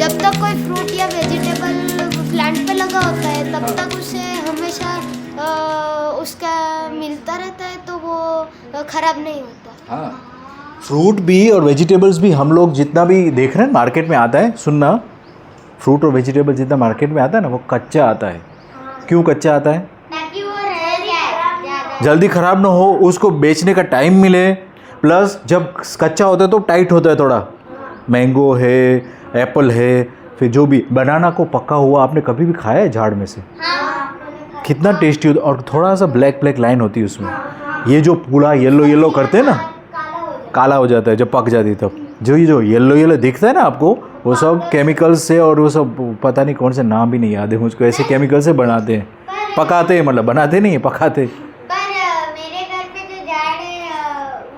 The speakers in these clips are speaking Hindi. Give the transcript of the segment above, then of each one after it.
जब तक कोई फ्रूट या वेजिटेबल प्लांट पे लगा होता है तब तक उसे हमेशा उसका मिलता रहता है, तो वो खराब नहीं होता। हाँ, फ्रूट भी और वेजिटेबल्स भी हम लोग जितना भी देख रहे हैं मार्केट में आता है, सुनना, फ्रूट और वेजिटेबल जितना मार्केट में आता है ना वो कच्चा आता है। क्यों कच्चा आता है? ताकि वो रहे जल्दी ख़राब ना हो, उसको बेचने का टाइम मिले, प्लस जब कच्चा होता है तो टाइट होता है थोड़ा। मैंगो है, एप्पल है, फिर जो भी बनाना को पका हुआ आपने कभी भी खाया है झाड़ में से? कितना टेस्टी होता है, और थोड़ा सा ब्लैक ब्लैक लाइन होती है उसमें। ये जो पूरा येलो येलो करते हैं ना, काला हो जाता है जब पक जाती है तब। जो ये जो येलो येलो दिखता है ना आपको, वो सब केमिकल्स से, और वो सब पता नहीं कौन से नाम भी नहीं याद है मुझको, ऐसे केमिकल से बनाते हैं, पकाते हैं, मतलब बनाते नहीं है, पकाते। पर मेरे घर पे जो झाड़ है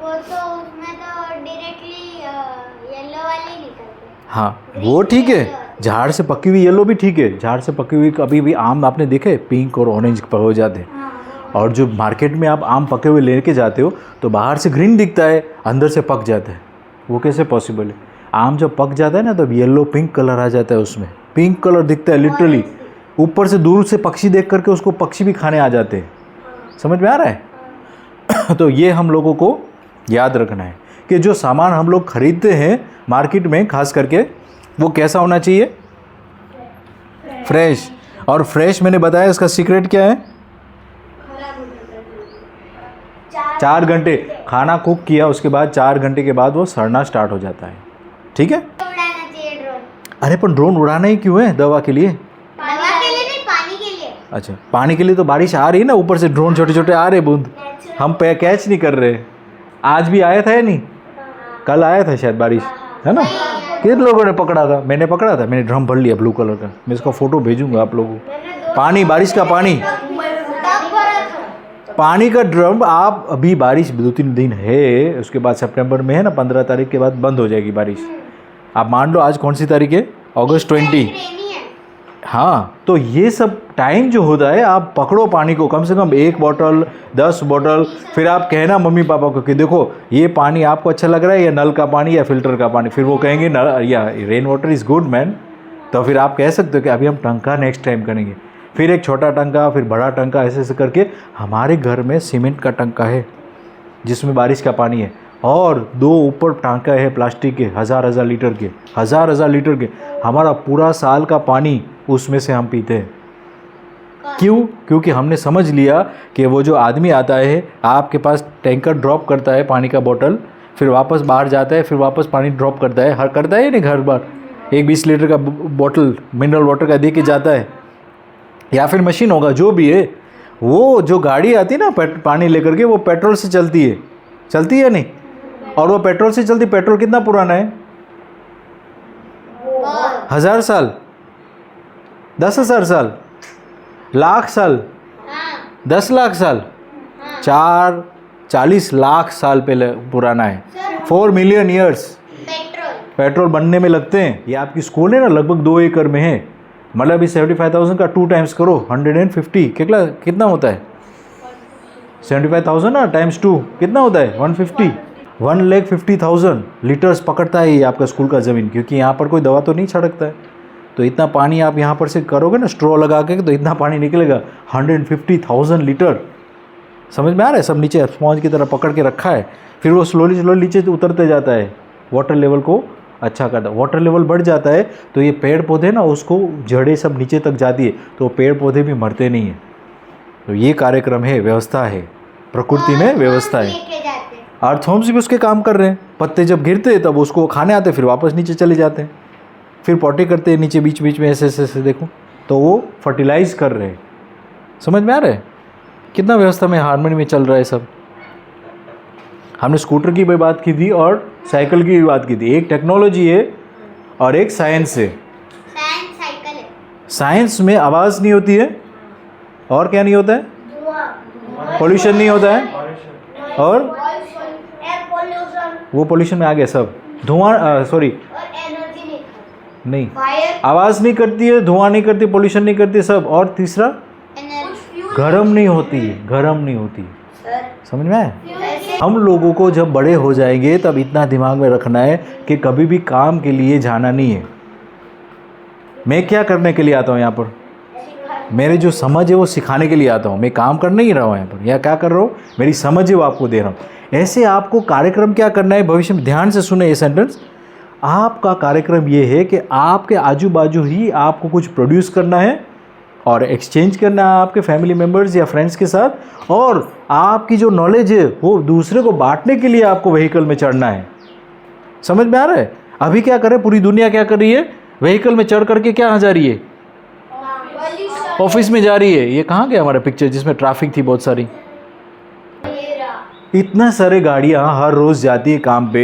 वो तो उसमें तो डायरेक्टली येलो वाले निकलते। हाँ वो ठीक है, झाड़ से पकी हुई येलो भी ठीक है। झाड़ से पकी हुई कभी भी आम आपने देखे पिंक और ऑरेंज हो जाते हैं, और जो मार्केट में आप आम पके हुए लेके जाते हो तो बाहर से ग्रीन दिखता है, अंदर से पक जाता है। वो कैसे पॉसिबल है? आम जब पक जाता है ना तब येलो पिंक कलर आ जाता है, उसमें पिंक कलर दिखता है लिटरली। ऊपर से दूर से पक्षी देख करके उसको पक्षी भी खाने आ जाते हैं। समझ में आ रहा है? तो ये हम लोगों को याद रखना है कि जो सामान हम लोग खरीदते हैं मार्केट में खास करके, वो कैसा होना चाहिए? फ्रेश। और फ्रेश मैंने बताया इसका सीक्रेट क्या है? 4 घंटे खाना कुक किया उसके बाद 4 घंटे के बाद वो सड़ना स्टार्ट हो जाता है। ठीक है? उड़ाना चाहिए ड्रोन। अरे पर ड्रोन उड़ाना ही क्यों है? दवा के लिए? दवा के लिए नहीं, पानी के लिए। अच्छा, पानी के लिए तो बारिश आ रही है ना, ऊपर से ड्रोन छोटे छोटे आ रहे बूंद, हम पे कैच नहीं कर रहे। आज भी आया था या नहीं? कल आया था शायद बारिश, है ना? कितने लोगों ने पकड़ा था? मैंने पकड़ा था, मैंने ड्रम भर लिया ब्लू कलर का, मैं इसका फ़ोटो भेजूंगा आप लोगों को। पानी, बारिश का पानी, पानी का ड्रम। आप अभी बारिश 2-3 दिन है, उसके बाद सितंबर में है ना, 15 तारीख के बाद बंद हो जाएगी बारिश। आप मान लो आज कौन सी तारीख है? अगस्त 20। हाँ, तो ये सब टाइम जो होता है आप पकड़ो पानी को, कम से कम 1 बॉटल 10 बॉटल। फिर आप कहना मम्मी पापा को कि देखो ये पानी आपको अच्छा लग रहा है या नल का पानी या फिल्टर का पानी। फिर वो कहेंगे नल या rain water is good man, तो फिर आप कह सकते हो कि अभी हम टंका नेक्स्ट टाइम करेंगे। फिर एक छोटा टंका, फिर बड़ा टंका, ऐसे ऐसे करके। हमारे घर में सीमेंट का टंका है जिसमें बारिश का पानी है, और 2 ऊपर टांका है प्लास्टिक के, 1000 लीटर के, 1000 लीटर के। हमारा पूरा साल का पानी उसमें से हम पीते हैं। क्यों? क्योंकि हमने समझ लिया कि वो जो आदमी आता है आपके पास, टैंकर ड्रॉप करता है पानी का बोतल, फिर वापस बाहर जाता है, फिर वापस पानी ड्रॉप करता है, हर करता है नहीं, घर बार एक 20 लीटर का बोतल मिनरल वाटर का दे के जाता है, या फिर मशीन होगा जो भी है। वो जो गाड़ी आती है ना पानी लेकर के, वो पेट्रोल से चलती है नहीं? और वो पेट्रोल से चलती, पेट्रोल कितना पुराना है? 1000 साल, 10,000 साल, लाख साल, 10 लाख साल, 40 लाख साल पहले पुराना है। 4 मिलियन ईयर्स पेट्रोल बनने में लगते हैं। ये आपकी स्कूल है ना, लगभग 2 एकड़ में है, मतलब इस 75,000 का 2 टाइम्स करो, 150 कितना होता है? 75,000 ना टाइम्स 2 कितना होता है? 150, 1,50,000 लीटर्स पकड़ता है ये आपका स्कूल का ज़मीन, क्योंकि यहाँ पर कोई दवा तो नहीं छिड़कता है। तो इतना पानी आप यहाँ पर से करोगे ना स्ट्रॉ लगा के, तो इतना पानी निकलेगा 150,000 लीटर। समझ में आ रहा है? सब नीचे स्पॉन्ज की तरह पकड़ के रखा है, फिर वो स्लोली नीचे उतरते जाता है, वाटर लेवल को अच्छा करता है। वाटर लेवल बढ़ जाता है तो ये पेड़ पौधे ना, उसको जड़ें सब नीचे तक जाती है, तो पेड़ पौधे भी मरते नहीं हैं। तो ये कार्यक्रम है, व्यवस्था है, प्रकृति में व्यवस्था है। अर्थवर्म्स भी उसके काम कर रहे हैं। पत्ते जब गिरते हैं तब उसको खाने आते, फिर वापस नीचे चले जाते हैं, फिर पॉटी करते हैं नीचे बीच बीच में, ऐसे ऐसे देखो, तो वो फर्टिलाइज कर रहे हैं। समझ में आ रहा है कितना व्यवस्था में, हार्मनी में चल रहा है सब। हमने स्कूटर की भी बात की थी और साइकिल की भी बात की थी। एक टेक्नोलॉजी है और एक साइंस है। साइकिल है। साइंस में आवाज़ नहीं होती है, और क्या नहीं होता है? पोल्यूशन नहीं होता है, और वो पोल्यूशन में आ गया सब। धुआं, सॉरी नहीं, आवाज़ नहीं करती है, धुआं नहीं करती, पोल्यूशन नहीं करती सब। और तीसरा, गर्म नहीं होती है, गर्म नहीं होती। समझ में आया? हम लोगों को जब बड़े हो जाएंगे तब इतना दिमाग में रखना है कि कभी भी काम के लिए जाना नहीं है। मैं क्या करने के लिए आता हूँ यहाँ पर? मेरे जो समझ है वो सिखाने के लिए आता हूँ। मैं काम कर नहीं रहा हूँ यहाँ पर, या क्या कर रहा हूँ, मेरी समझ है वो आपको दे रहा हूँ। ऐसे आपको कार्यक्रम क्या करना है भविष्य में, ध्यान से सुने ये सेंटेंस। आपका कार्यक्रम ये है कि आपके आजू बाजू ही आपको कुछ प्रोड्यूस करना है और एक्सचेंज करना है आपके फैमिली मेम्बर्स या फ्रेंड्स के साथ, और आपकी जो नॉलेज है वो दूसरे को बांटने के लिए आपको व्हीकल में चढ़ना है। समझ में आ रहा है? अभी क्या करें, पूरी दुनिया क्या कर रही है, व्हीकल में चढ़ करके क्या जा रही है, ऑफिस में जा रही है। ये कहाँ गया हमारा पिक्चर जिसमें ट्रैफिक थी बहुत सारी? इतना सारे गाड़ियाँ हर रोज़ जाती है काम पे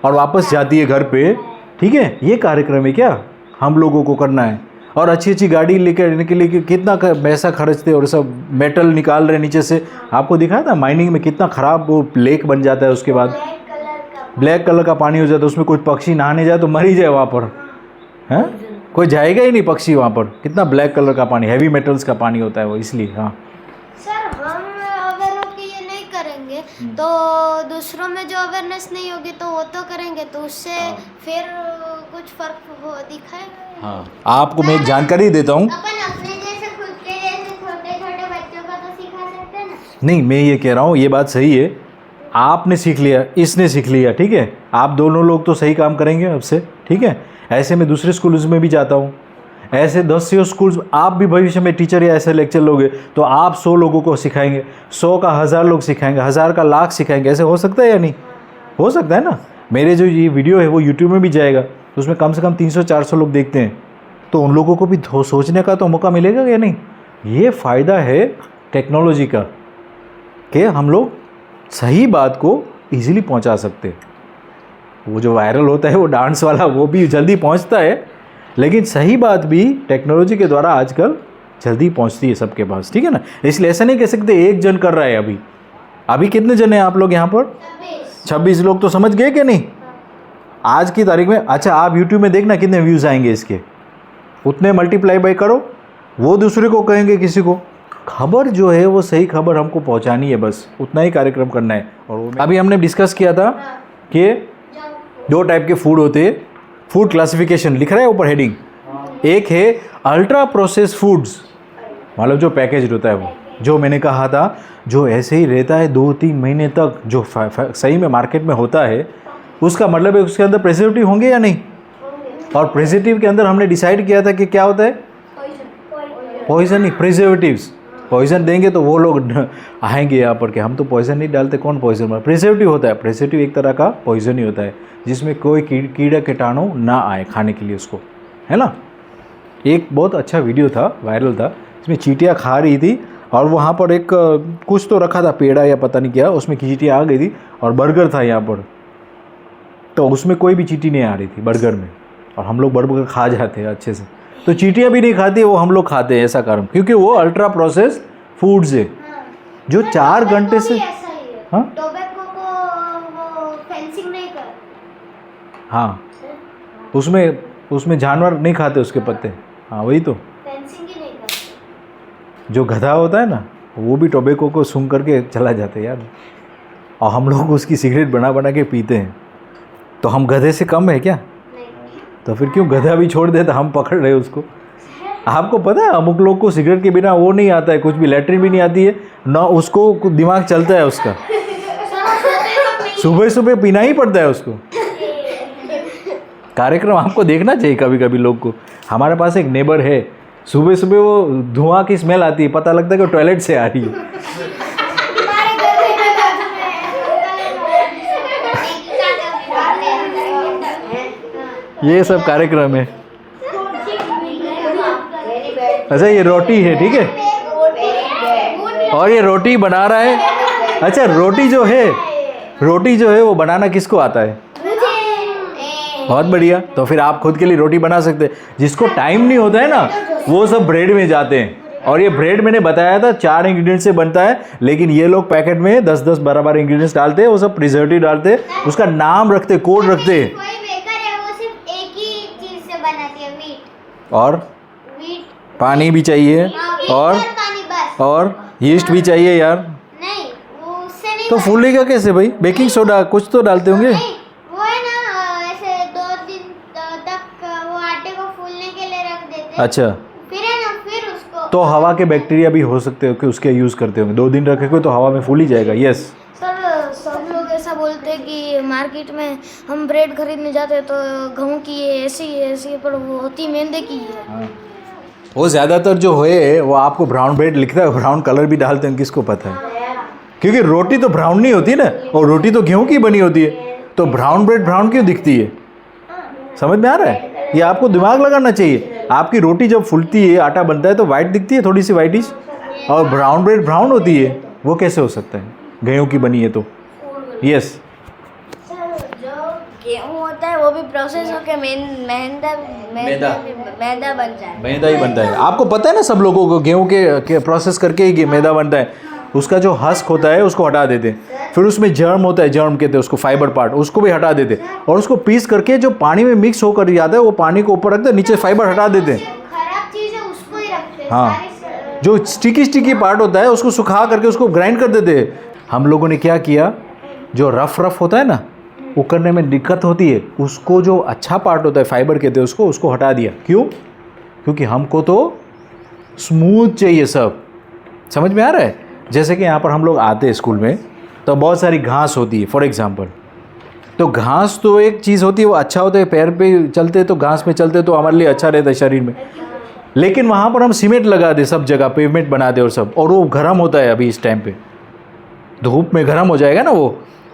और वापस जाती है घर पे, ठीक है। ये कार्यक्रम है क्या हम लोगों को करना है? और अच्छी अच्छी गाड़ी लेकर आने के लिए कितना पैसा खर्चते और सब मेटल निकाल रहे नीचे से। आपको दिखाया था माइनिंग में कितना ख़राब वो लेक बन जाता है, उसके बाद ब्लैक कलर का पानी हो जाता है, उसमें कोई पक्षी नहाने जाए तो मर ही जाए वहाँ पर, हैं? कोई जाएगा ही नहीं पक्षी वहाँ पर। कितना ब्लैक कलर का पानी, हैवी मेटल्स का पानी होता है वो, इसलिए। हाँ सर, हम अगर ये नहीं करेंगे तो दूसरों में जो अवेयरनेस नहीं होगी तो वो तो करेंगे, तो उससे फिर कुछ फर्क दिखाएगा। हाँ, आपको मैं एक जानकारी देता हूँ। अपन अपने जैसे खुद के जैसे छोटे छोटे बच्चों को तो सिखा सकते हैं ना। नहीं, मैं ये कह रहा हूँ, ये बात सही है, आपने सीख लिया, इसने सीख लिया, ठीक है। आप दोनों लोग तो सही काम करेंगे अब से, ठीक है। ऐसे मैं दूसरे स्कूल्स में भी जाता हूँ, ऐसे 10 से स्कूल्स, आप भी भविष्य में टीचर या ऐसे लेक्चर लोगे तो आप 100 लोगों को सिखाएंगे, 100 का 1000 लोग सिखाएंगे, 1000 का लाख सिखाएंगे। ऐसे हो सकता है या नहीं? हो सकता है ना। मेरे जो ये वीडियो है वो यूट्यूब में भी जाएगा तो उसमें कम से कम 300-400 लोग देखते हैं, तो उन लोगों को भी सोचने का तो मौका मिलेगा या नहीं। ये फ़ायदा है टेक्नोलॉजी का कि हम लोग सही बात को ईजिली पहुंचा सकते हैं। वो जो वायरल होता है वो डांस वाला, वो भी जल्दी पहुंचता है, लेकिन सही बात भी टेक्नोलॉजी के द्वारा आजकल जल्दी पहुंचती है सबके पास, ठीक है ना। इसलिए ऐसा नहीं कह सकते एक जन कर रहा है। अभी कितने जन हैं आप लोग यहाँ पर? 26 लोग तो समझ गए कि नहीं आज की तारीख में? अच्छा, आप यूट्यूब में देखना कितने व्यूज़ आएंगे इसके, उतने मल्टीप्लाई बाई करो, वो दूसरे को कहेंगे किसी को। खबर जो है वो सही खबर हमको पहुंचानी है, बस उतना ही कार्यक्रम करना है। और अभी हमने डिस्कस किया था कि 2 टाइप के फूड होते हैं, फूड क्लासिफिकेशन लिख रहा है ऊपर हेडिंग। एक है अल्ट्रा प्रोसेस फूड्स, मतलब जो पैकेज होता है वो, जो मैंने कहा था जो ऐसे ही रहता है 2-3 महीने तक, जो सही में मार्केट में होता है, उसका मतलब है उसके अंदर प्रिजर्वेटिव होंगे या नहीं। और प्रिजर्वेटिव के अंदर हमने डिसाइड किया था कि क्या होता है, पॉइजन नहीं, प्रिजर्वेटिव्स। पॉइजन देंगे तो वो लोग आएंगे यहाँ पर कि हम तो पॉइजन नहीं डालते, कौन पॉइजन। प्रिजर्वेटिव होता है, प्रिजर्वेटिव एक तरह का पॉइजन ही होता है जिसमें कोई कीड़ा कीटाणु ना आए खाने के लिए उसको, है ना। एक बहुत अच्छा वीडियो था, वायरल था, इसमें चींटियाँ खा रही थी और वहाँ पर एक कुछ तो रखा था, पेड़ा या पता नहीं क्या, उसमें चींटियाँ आ गई थी और बर्गर था यहाँ पर, तो उसमें कोई भी चींटी नहीं आ रही थी बर्गर में, और हम लोग बर्गर खा जाते हैं अच्छे से। तो चींटियाँ भी नहीं खाती, वो हम लोग खाते हैं, ऐसा कारण क्योंकि वो अल्ट्रा प्रोसेस फूड्स है जो 4 घंटे से। हाँ, टोबैको को वो फेंसिंग नहीं कर। हाँ, उसमें जानवर नहीं खाते उसके पत्ते। हाँ, वही तो, फेंसिंग ही नहीं करते। जो गधा होता है ना वो भी टोबैको को सूंघ करके चला जाता है यार, और हम लोग उसकी सिगरेट बना बना के पीते हैं। तो हम गधे से कम है क्या? तो फिर क्यों गधा भी छोड़ देता, हम पकड़ रहे उसको। आपको पता है अमुक लोग को सिगरेट के बिना वो नहीं आता है, कुछ भी, लैट्रिन भी नहीं आती है ना, उसको दिमाग चलता है उसका, सुबह सुबह पीना ही पड़ता है उसको। कार्यक्रम आपको देखना चाहिए कभी कभी लोग को। हमारे पास एक नेबर है, सुबह सुबह वो धुआं की स्मेल आती है, पता लगता है कि टॉयलेट से आ रही है। ये सब कार्यक्रम है। अच्छा, ये रोटी है, ठीक है, और ये रोटी बना रहा है। अच्छा, रोटी जो है वो बनाना किसको आता है? बहुत बढ़िया। तो फिर आप खुद के लिए रोटी बना सकते हैं। जिसको टाइम नहीं होता है ना, वो सब ब्रेड में जाते हैं, और ये ब्रेड मैंने बताया था 4 इंग्रेडिएंट से बनता है, लेकिन ये लोग पैकेट में 10-10, 12-12 इंग्रेडिएंट्स डालते हैं, वो सब प्रिजर्वेटिव डालते हैं, उसका नाम रखते, कोड रखते हैं। और पानी भी चाहिए, और यीस्ट भी चाहिए यार। नहीं, वो उससे नहीं तो फूलेगा कैसे भाई? बेकिंग सोडा कुछ तो डालते होंगे। नहीं, वो है ना, ऐसे 2 दिन तक वो आटे को फूलने के लिए रख अच्छा, फिर है ना, फिर उसको तो हवा के बैक्टीरिया भी हो सकते हो कि उसके यूज़ करते होंगे। 2 दिन रखेंगे तो हवा में फूल ही जाएगा। यस, सर सब लोग ऐसा बोलते हैं कि मार्केट में हम ब्रेड खरीदने जाते हैं तो गेहूं की है, ऐसी है, ऐसी है, पर वो होती मैदे की है। हाँ, वो ज़्यादातर जो है वो आपको ब्राउन ब्रेड लिखता है, ब्राउन कलर भी डालते हैं, किसको पता है? क्योंकि रोटी तो ब्राउन नहीं होती ना, और रोटी तो गेहूं की बनी होती है, तो ब्राउन ब्रेड ब्राउन क्यों दिखती है? समझ में आ रहा है? ये आपको दिमाग लगाना चाहिए। आपकी रोटी जब फूलती है, आटा बनता है तो वाइट दिखती है, थोड़ी सी वाइटिश, और ब्राउन ब्रेड ब्राउन होती है। वो कैसे हो सकता है? गेहूं की बनी है तो। यस, जो गेहूँ होता है वो भी प्रोसेस होकर मैदा बन जाए। मैदा ही बनता है। आपको पता है ना, सब लोगों को गेहूं के प्रोसेस करके ही मैदा बनता है। उसका जो हस्क होता है उसको हटा देते हैं, फिर उसमें जर्म होता है, जर्म कहते हैं उसको, फाइबर पार्ट, उसको भी हटा देते हैं, और उसको पीस करके जो पानी में मिक्स होकर जाता है वो पानी को ऊपर रखते हैं, नीचे फाइबर हटा देते हैं। खराब चीज है उसको ही रखते हैं। हाँ, जो स्टिकी पार्ट होता है उसको सुखा करके उसको ग्राइंड कर देते हैं। हम लोगों ने क्या किया, जो रफ होता है ना, वो करने में दिक्कत होती है, उसको जो अच्छा पार्ट होता है, फाइबर कहते हैं उसको हटा दिया। क्यों? क्योंकि हमको तो स्मूथ चाहिए सब। समझ में आ रहा है? जैसे कि यहाँ पर हम लोग आते हैं स्कूल में तो बहुत सारी घास होती है, फॉर एग्जांपल, तो घास तो एक चीज़ होती है, वो अच्छा होता है, पैर पे चलते तो घास में चलते तो हमारे लिए अच्छा रहता है शरीर में। लेकिन वहाँ पर हम सीमेंट लगा दे, सब जगह पेवमेंट बना दे और सब, और वो गर्म होता है अभी इस टाइम पे, धूप में गर्म हो जाएगा ना वो,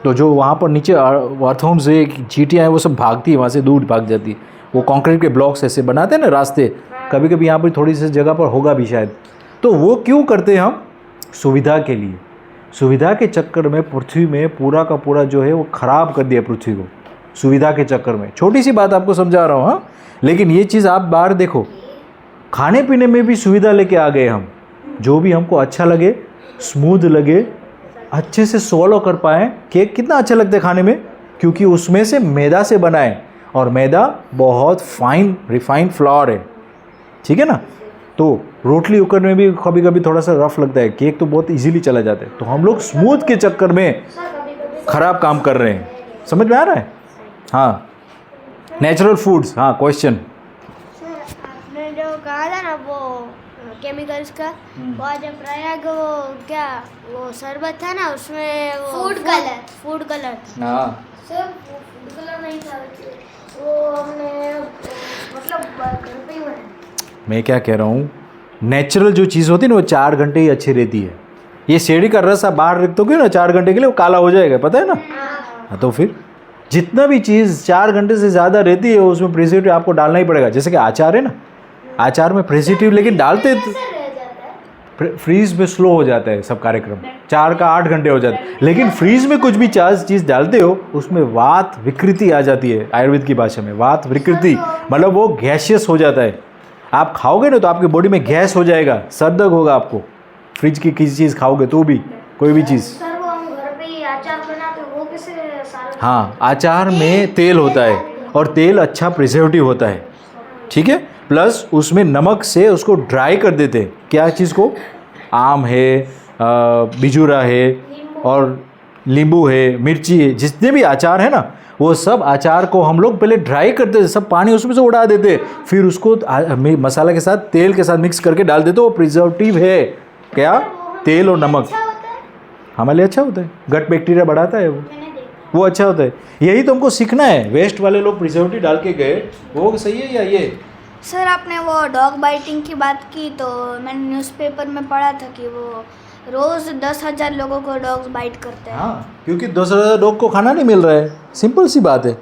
तो जो वहाँ पर नीचे अर्थवर्म से चींटियाँ हैं वो सब भागती है, वहाँ से दूर भाग जाती है। वो कंक्रीट के ब्लॉक्स ऐसे बनाते हैं ना रास्ते, कभी कभी यहाँ पर थोड़ी सी जगह पर होगा भी शायद। तो वो क्यों करते हैं हम? सुविधा के लिए। सुविधा के चक्कर में पृथ्वी में पूरा का पूरा जो है वो ख़राब कर दिया पृथ्वी को, सुविधा के चक्कर में। छोटी सी बात आपको समझा रहा हूँ, हाँ, लेकिन ये चीज़ आप बाहर देखो, खाने पीने में भी सुविधा लेके आ गए हम, जो भी हमको अच्छा लगे, स्मूथ लगे, अच्छे से स्वॉलो कर पाएँ। केक कितना अच्छा लगता है खाने में, क्योंकि उसमें से मैदा से बना है, और मैदा बहुत फाइन रिफाइंड फ्लावर है, ठीक है ना। तो रोटली उकर में भी कभी कभी थोड़ा सा रफ लगता है, केक तो बहुत इजीली चला जाता है। तो हम लोग स्मूथ के चक्कर में ख़राब काम कर रहे हैं। समझ में आ रहा है? हाँ, नेचुरल फूड्स। हाँ, क्वेश्चन। आपने जो कहा था ना वो केमिकल्स का, वो आज प्रयाग वो क्या वो शरबत था ना, उसमें फूड कलर हाँ, सर फूड कलर नहीं था, वो हमने मतलब घर पे ही बनाया। मैं क्या कह रहा हूँ, नेचुरल जो चीज़ होती है ना वो 4 घंटे ही अच्छी रहती है। ये शेरी का रस आप बाहर रख दोगे ना 4 घंटे के लिए, वो काला हो जाएगा, पता है ना। हाँ, तो फिर जितना भी चीज़ 4 घंटे से ज़्यादा रहती है उसमें प्रिजर्वेटिव आपको डालना ही पड़ेगा। जैसे कि अचार है ना, अचार में प्रिजर्वेटिव लेकिन डालते फ्रीज में स्लो हो जाता है सब कार्यक्रम, 4 का 8 घंटे हो जाता है। लेकिन फ्रीज में कुछ भी चीज़ डालते हो उसमें वात विकृति आ जाती है। आयुर्वेद की भाषा में वात विकृति मतलब वो गैसियस हो जाता है। आप खाओगे ना तो आपकी बॉडी में गैस हो जाएगा, सर्दक होगा आपको। फ्रिज की किसी चीज़ खाओगे तो भी, कोई भी चीज़। सर वो हम घर पे ही अचार बनाते हैं, वो कैसे साल हाँ, अचार में तेल होता है और तेल अच्छा प्रिजर्वेटिव होता है, ठीक है। प्लस उसमें नमक से उसको ड्राई कर देते हैं। क्या चीज़ को? आम है, बिजूरा है, और नींबू है, मिर्ची है, जितने भी अचार है ना वो सब अचार को हम लोग पहले ड्राई करते थे, सब पानी उसमें से उड़ा देते, फिर उसको मसाला के साथ तेल के साथ मिक्स करके डाल देते। वो प्रिजर्वेटिव है क्या? तेल और नमक। हमारे लिए अच्छा होता है, गट बैक्टीरिया बढ़ाता है वो अच्छा होता है। यही तो हमको सीखना है। वेस्ट वाले लोग प्रिजर्वेटिव डाल के गए, वो सही है या ये? सर आपने वो डॉग बाइटिंग की बात की तो मैंने न्यूज़पेपर में पढ़ा था कि वो रोज़ 10,000 लोगों को डॉग्स बाइट करते हैं। हाँ, क्योंकि 10,000 लोग को खाना नहीं मिल रहा है। सिंपल सी बात है।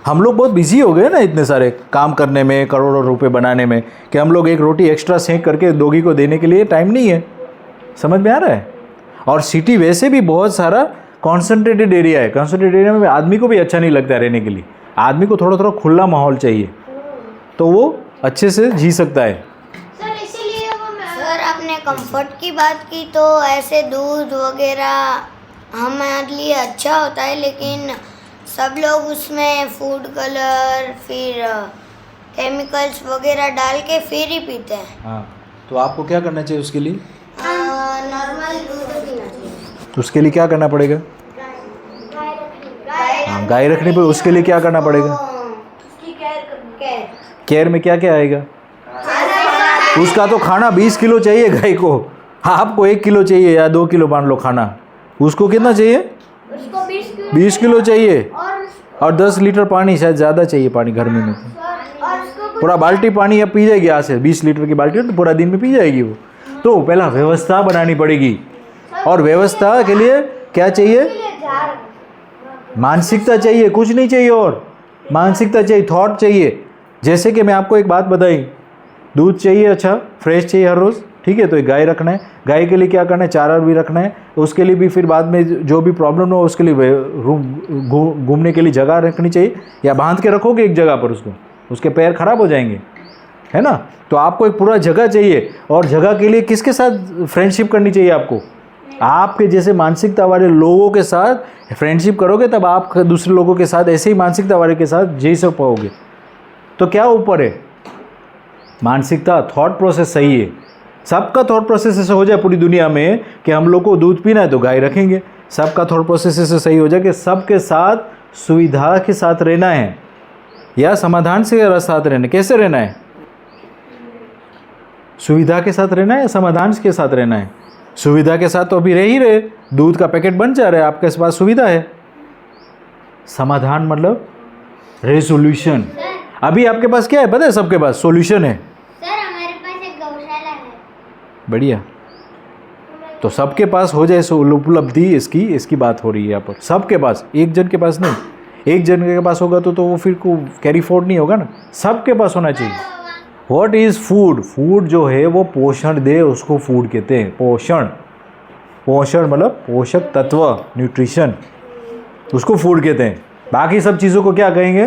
हम लोग बहुत बिजी हो गए ना इतने सारे काम करने में, करोड़ों रुपए बनाने में, कि हम लोग एक रोटी एक्स्ट्रा सेंक करके डॉगी को देने के लिए टाइम नहीं है। समझ में आ रहा है? और सिटी वैसे भी बहुत सारा कॉन्सेंट्रेटेड एरिया है। कॉन्सेंट्रेटेड एरिया में आदमी को भी अच्छा नहीं लगता रहने के लिए। आदमी को थोड़ा थोड़ा खुला माहौल चाहिए तो वो अच्छे से जी सकता है। सर इसीलिए वो सर आपने कंफर्ट की बात की तो ऐसे दूध वगैरह हमारे लिए अच्छा होता है, लेकिन सब लोग उसमें फूड कलर फिर केमिकल्स वगैरह डाल के फिर ही पीते हैं। हाँ, तो आपको क्या करना चाहिए उसके लिए? नॉर्मल दूध पीना चाहिए। तो उसके लिए क्या करना पड़ेगा? हाँ, गाय रखने पर उसके लिए क्या करना पड़ेगा? उसकी केयर केयर में क्या क्या आएगा? खाना उसका तो खाना 20 किलो चाहिए गाय को, आपको 1 किलो चाहिए या 2 किलो मान लो खाना, उसको कितना चाहिए? उसको 20 किलो चाहिए, और 10 लीटर पानी, शायद ज़्यादा चाहिए पानी गर्मी में तो। और उसको पूरा बाल्टी पानी अब पी जाएगी यहाँ से, 20 लीटर की बाल्टी तो पूरा दिन में पी जाएगी वो। तो पहला व्यवस्था बनानी पड़ेगी, और व्यवस्था के लिए क्या चाहिए? मानसिकता चाहिए, कुछ नहीं चाहिए और मानसिकता चाहिए, थॉट चाहिए। जैसे कि मैं आपको एक बात बताई, दूध चाहिए अच्छा फ्रेश चाहिए हर रोज़, ठीक है, तो एक गाय रखना है, गाय के लिए क्या करना है? चारा भी रखना है, उसके लिए भी फिर बाद में जो भी प्रॉब्लम हो उसके लिए रूम घूमने के लिए जगह रखनी चाहिए, या बांध के रखोगे एक जगह पर उसको, उसके पैर खराब हो जाएंगे, है ना। तो आपको एक पूरा जगह चाहिए, और जगह के लिए किसके साथ फ्रेंडशिप करनी चाहिए आपको? आपके जैसे मानसिकता वाले लोगों के साथ फ्रेंडशिप करोगे तब आप दूसरे लोगों के साथ ऐसे ही मानसिकता वाले के साथ जी सक पाओगे। तो क्या ऊपर है? मानसिकता, थॉट प्रोसेस सही है। सबका थॉट प्रोसेस ऐसे हो जाए पूरी दुनिया में कि हम लोग को दूध पीना है तो गाय रखेंगे, सबका थॉट प्रोसेस ऐसे सही हो जाए कि सबके साथ सुविधा के साथ रहना है या समाधान से साथ रहना। कैसे रहना है? सुविधा के साथ रहना है या समाधान के साथ रहना है? सुविधा के साथ तो अभी रह ही रहे, दूध का पैकेट बन जा रहा है, आपके पास सुविधा है। समाधान मतलब रेजोल्यूशन। अभी आपके पास क्या है पता है? सबके पास सॉल्यूशन है। सर हमारे पास एक गौशाला है। बढ़िया, तो सबके पास हो जाए उपलब्धि, इसकी बात हो रही है यहाँ पर। सबके पास, एक जन के पास नहीं। एक जन के पास होगा तो वो फिर को कैरी फॉर्ड नहीं होगा ना, सबके पास होना चाहिए। What is food? फूड जो है वो पोषण दे, उसको फूड कहते हैं। पोषण मतलब पोषक तत्व, न्यूट्रिशन, उसको फूड कहते हैं। बाकी सब चीज़ों को क्या कहेंगे?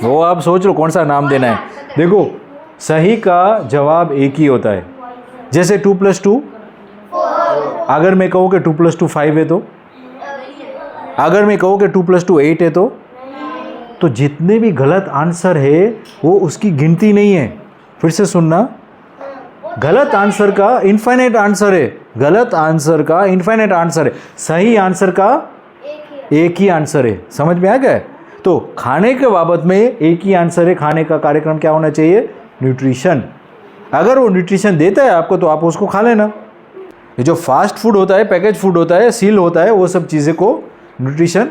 वो आप सोच लो कौन सा नाम देना है। देखो, सही का जवाब एक ही होता है। जैसे 2 + 2, अगर मैं कहूँ कि 2 + 2 5 है तो, अगर मैं कहूँ कि 2 + 2 8 है तो जितने भी गलत आंसर है वो उसकी गिनती नहीं है। फिर से सुनना, गलत आंसर का इनफाइनाइट आंसर है, गलत आंसर का इनफाइनाइट आंसर है, सही आंसर का एक ही आंसर है। समझ में आ गया? तो खाने के बाबत में एक ही आंसर है। खाने का कार्यक्रम क्या होना चाहिए? न्यूट्रिशन। अगर वो न्यूट्रिशन देता है आपको तो आप उसको खा लेना। ये जो फास्ट फूड होता है, पैकेज फूड होता है, सील होता है, वो सब चीज़ें को न्यूट्रिशन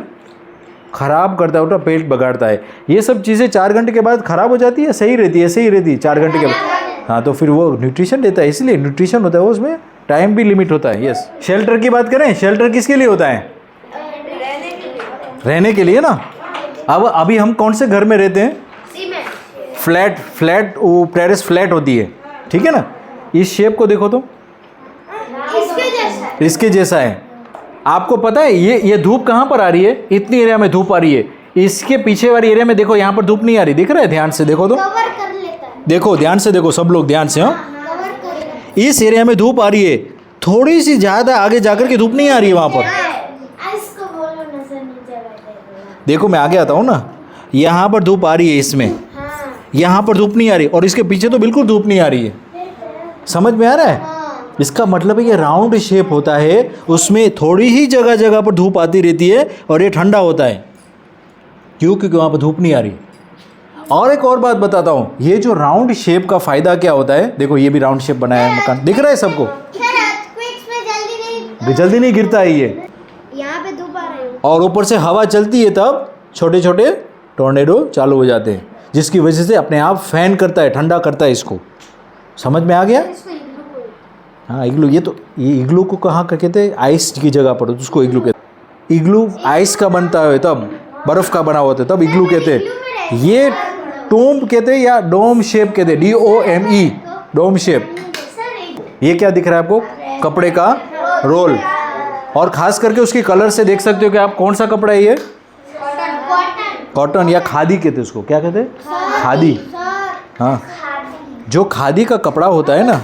खराब करता है, उनका पेट बिगाड़ता है। ये सब चीज़ें 4 घंटे के बाद खराब हो जाती है, सही रहती है, ऐसे ही रहती है 4 घंटे के बाद। हाँ, तो फिर वो न्यूट्रिशन देता है, इसलिए न्यूट्रिशन होता है वो, उसमें टाइम भी लिमिट होता है। यस। शेल्टर की बात करें, शेल्टर किसके लिए होता है? रहने के लिए ना। अब अभी हम कौन से घर में रहते हैं? फ्लैट, वो टेरेस फ्लैट होती है, ठीक है ना। इस शेप को देखो तो इसके जैसा है। आपको पता है ये धूप कहाँ पर आ रही है? इतनी एरिया में धूप आ रही है। इसके पीछे वाली एरिया में देखो, यहाँ पर धूप नहीं आ रही, दिख रहा है? ध्यान से देखो तो, कवर कर लेता है। देखो ध्यान से देखो, सब लोग ध्यान से। हाँ, कवर कर लेता है। इस एरिया में धूप आ रही है, थोड़ी सी ज़्यादा आगे जाकर के धूप नहीं आ रही है वहाँ पर। इसको बोलो नजर नीचे बैठे। देखो मैं आगे आता हूँ ना, यहाँ पर धूप आ रही है, इसमें यहाँ पर धूप नहीं आ रही, और इसके पीछे तो बिल्कुल धूप नहीं आ रही है। समझ में आ रहा है? इसका मतलब है ये राउंड शेप होता है, उसमें थोड़ी ही जगह जगह पर धूप आती रहती है, और ये ठंडा होता है। क्यों? क्योंकि वहाँ पर धूप नहीं आ रही। और एक और बात बताता हूँ, ये जो राउंड शेप का फ़ायदा क्या होता है? देखो ये भी राउंड शेप बनाया है मकान, दिख रहा है सबको? जल्दी नहीं गिरता है ये, यहाँ पे धूप आ रही है और ऊपर से हवा चलती है तब छोटे छोटे टॉर्नेडो चालू हो जाते हैं, जिसकी वजह से अपने आप फैन करता है, ठंडा करता है इसको। समझ में आ गया? हाँ, इग्लू। ये इग्लू को कहाँ का कहते हैं? आइस की जगह पर उसको इग्लू कहते हैं। इग्लू आइस का बनता है, तब बर्फ़ का बना होता है, तब इग्लू कहते हैं। ये टोम्ब कहते हैं या डोम शेप कहते हैं, DOME, डोम शेप। ये क्या दिख रहा है आपको? कपड़े का रोल। और ख़ास करके उसके कलर से देख सकते हो कि आप कौन सा कपड़ा है ये? कॉटन या खादी कहते हैं उसको। क्या कहते हैं? खादी। हाँ, जो खादी का कपड़ा होता है ना,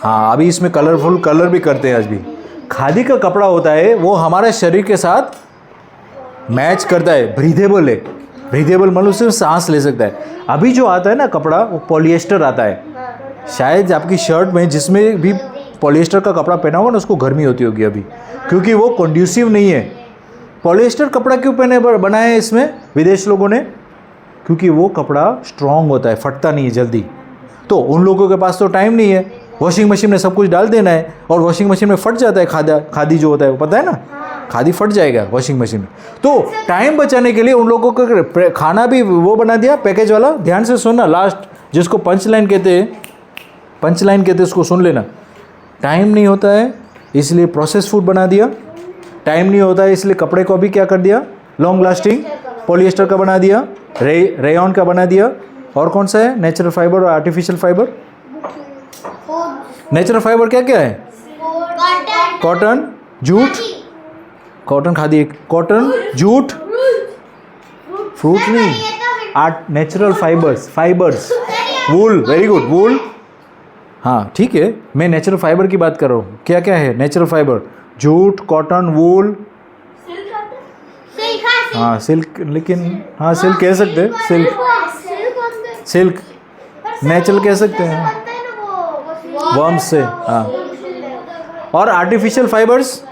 हाँ, अभी इसमें कलरफुल कलर भी करते हैं आज भी। खादी का कपड़ा होता है वो हमारे शरीर के साथ मैच करता है, ब्रीदेबल है। ब्रीदेबल मतलब सिर्फ सांस ले सकता है। अभी जो आता है ना कपड़ा, वो पॉलिएस्टर आता है। शायद आपकी शर्ट में जिसमें भी पॉलिएस्टर का कपड़ा पहना होगा ना, उसको गर्मी होती होगी अभी, क्योंकि वो कंड्यूसिव नहीं है। पॉलिएस्टर कपड़ा क्यों बनाया है इसमें विदेश लोगों ने? क्योंकि वो कपड़ा स्ट्रॉन्ग होता है, फटता नहीं है जल्दी। तो उन लोगों के पास तो टाइम नहीं है, वॉशिंग मशीन में सब कुछ डाल देना है और वॉशिंग मशीन में फट जाता है खादी जो होता है वो, पता है ना, खादी फट जाएगा वॉशिंग मशीन में। तो टाइम बचाने के लिए उन लोगों को खाना भी वो बना दिया पैकेज वाला। ध्यान से सुनना, लास्ट जिसको पंच लाइन कहते हैं उसको सुन लेना। टाइम नहीं होता है इसलिए प्रोसेस फूड बना दिया, टाइम नहीं होता है इसलिए कपड़े को भी क्या कर दिया, लॉन्ग लास्टिंग पॉलिएस्टर का बना दिया, रेयॉन का बना दिया। और कौन सा है, नेचुरल फाइबर और आर्टिफिशियल फाइबर। नेचुरल फाइबर क्या क्या है, cotton, jute, cotton khadi, cotton, jute, fruit नहीं, नेचुरल फाइबर्स, वूल, वेरी गुड, वूल। हाँ ठीक है, मैं नेचुरल फाइबर की बात कर रहा हूँ। क्या क्या है नेचुरल फाइबर, जूट, कॉटन, वूल, हाँ सिल्क, लेकिन हाँ सिल्क कह सकते हैं, सिल्क नेचुरल कह सकते हैं, वर्म्स से। हाँ, और artificial fibres,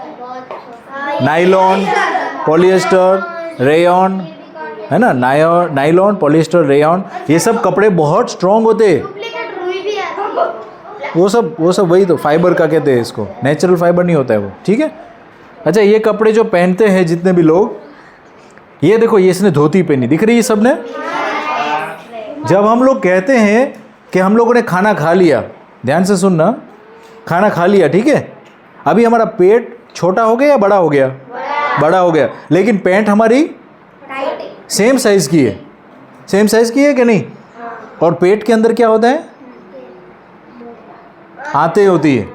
nylon, polyester, rayon, है ना, नाइलॉन, पॉलिएस्टर, रेयॉन, ये सब कपड़े बहुत स्ट्रॉन्ग होते हैं। वो सब वही तो फाइबर का कहते हैं इसको, नेचुरल फाइबर नहीं होता है वो, ठीक है। अच्छा, ये कपड़े जो पहनते हैं जितने भी लोग, ये देखो, ये इसने धोती पहनी, दिख रही है सबने। जब हम लोग कहते हैं कि हम लोगों ने खाना खा लिया, ध्यान से सुनना, खाना खा लिया, ठीक है, अभी हमारा पेट छोटा हो गया या बड़ा हो गया, बड़ा हो गया, लेकिन पैंट हमारी सेम साइज़ की है, सेम साइज़ की है कि नहीं। और पेट के अंदर क्या होता है, आंतें होती है।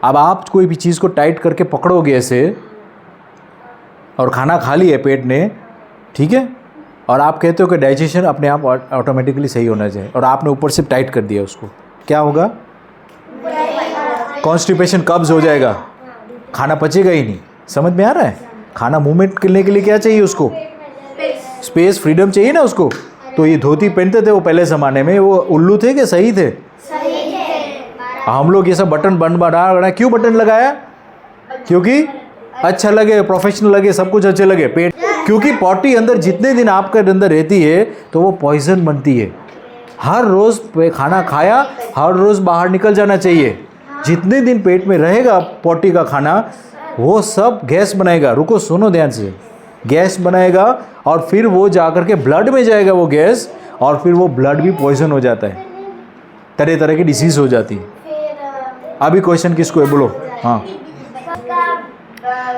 अब आप कोई भी चीज़ को टाइट करके पकड़ोगे ऐसे, और खाना खा लिया है पेट ने, ठीक है, और आप कहते हो कि डाइजेशन अपने आप ऑटोमेटिकली सही होना चाहिए, और आपने ऊपर से टाइट कर दिया उसको, क्या होगा, कॉन्स्टिपेशन, कब्ज हो जाएगा, खाना पचेगा ही नहीं। समझ में आ रहा है, खाना मूवमेंट करने के लिए क्या चाहिए उसको, स्पेस, फ्रीडम चाहिए ना उसको। तो ये धोती पहनते थे वो पहले ज़माने में, वो उल्लू थे कि सही थे, हम लोग ये सब बटन बना, क्यों बटन लगाया, क्योंकि अच्छा लगे, प्रोफेशनल लगे, सब कुछ अच्छे लगे, पेट, क्योंकि पॉटी अंदर जितने दिन आपके अंदर रहती है तो वो पॉइजन बनती है। हर रोज़ खाना खाया, हर रोज़ बाहर निकल जाना चाहिए। जितने दिन पेट में रहेगा पॉटी का खाना, वो सब गैस बनाएगा। रुको, सुनो ध्यान से, गैस बनाएगा और फिर वो जाकर के ब्लड में जाएगा वो गैस, और फिर वो ब्लड भी पॉइजन हो जाता है, तरह तरह की डिसीज़ हो जाती है। अभी क्वेश्चन किसको है, बोलो। हाँ,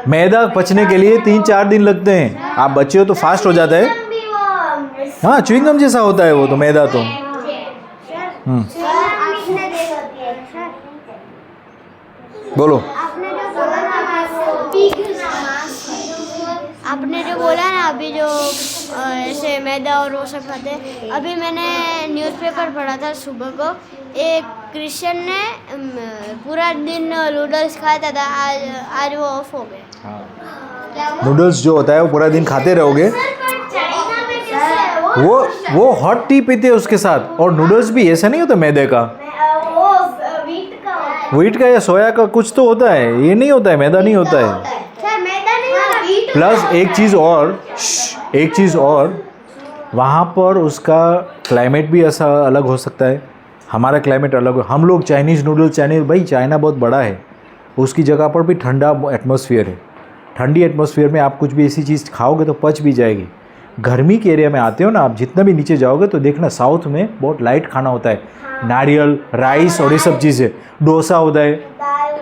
मैदा पचने के लिए 3-4 दिन लगते हैं। आप बच्चे हो तो फास्ट हो जाता है। हाँ, च्युइंगम जैसा होता है वो तो, मैदा तो। बोलो। आपने जो बोला ना अभी, जो ऐसे मैदा और वो सब खाते हैं, अभी मैंने न्यूज़पेपर पढ़ा था सुबह को, एक क्रिश्चियन ने पूरा दिन नूडल्स खाता था, आज वो ऑफ हो गए। हाँ, नूडल्स जो होता है वो पूरा दिन खाते रहोगे, वो हॉट टी पीते हैं उसके साथ। और नूडल्स भी ऐसा नहीं होता मैदे का, व्हीट का या सोया का कुछ तो होता है, ये नहीं होता है, मैदा नहीं होता है। प्लस एक चीज़ और, वहाँ पर उसका क्लाइमेट भी ऐसा अलग हो सकता है, हमारा क्लाइमेट अलग हो। हम लोग चाइनीज़ नूडल्स, भाई चाइना बहुत बड़ा है, उसकी जगह पर भी ठंडा एटमॉस्फेयर है। ठंडी एटमॉस्फेयर में आप कुछ भी ऐसी चीज़ खाओगे तो पच भी जाएगी। गर्मी के एरिया में आते हो ना आप, जितना भी नीचे जाओगे तो देखना साउथ में बहुत लाइट खाना होता है, नारियल, राइस और ये सब चीज़ें, डोसा होता है।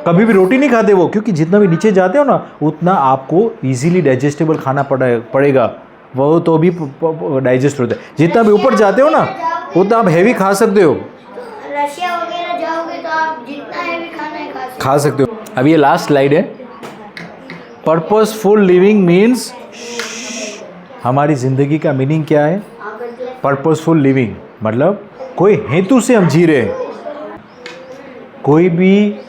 कभी भी रोटी नहीं खाते वो, क्योंकि जितना भी नीचे जाते हो ना उतना आपको इजीली डाइजेस्टेबल खाना पड़ेगा, वो तो भी डाइजेस्ट होता है। जितना भी ऊपर जाते हो ना उतना आप हैवी खा सकते हो, रशिया वगैरह जाओगे तो आप जितना हैवी खाना है खा सकते हो। अब ये लास्ट स्लाइड है। पर्पसफुल लिविंग मीन्स, हमारी ज़िंदगी का मीनिंग क्या है? पर्पसफुल लिविंग मतलब कोई हेतु से हम जी रहे हैं, कोई भी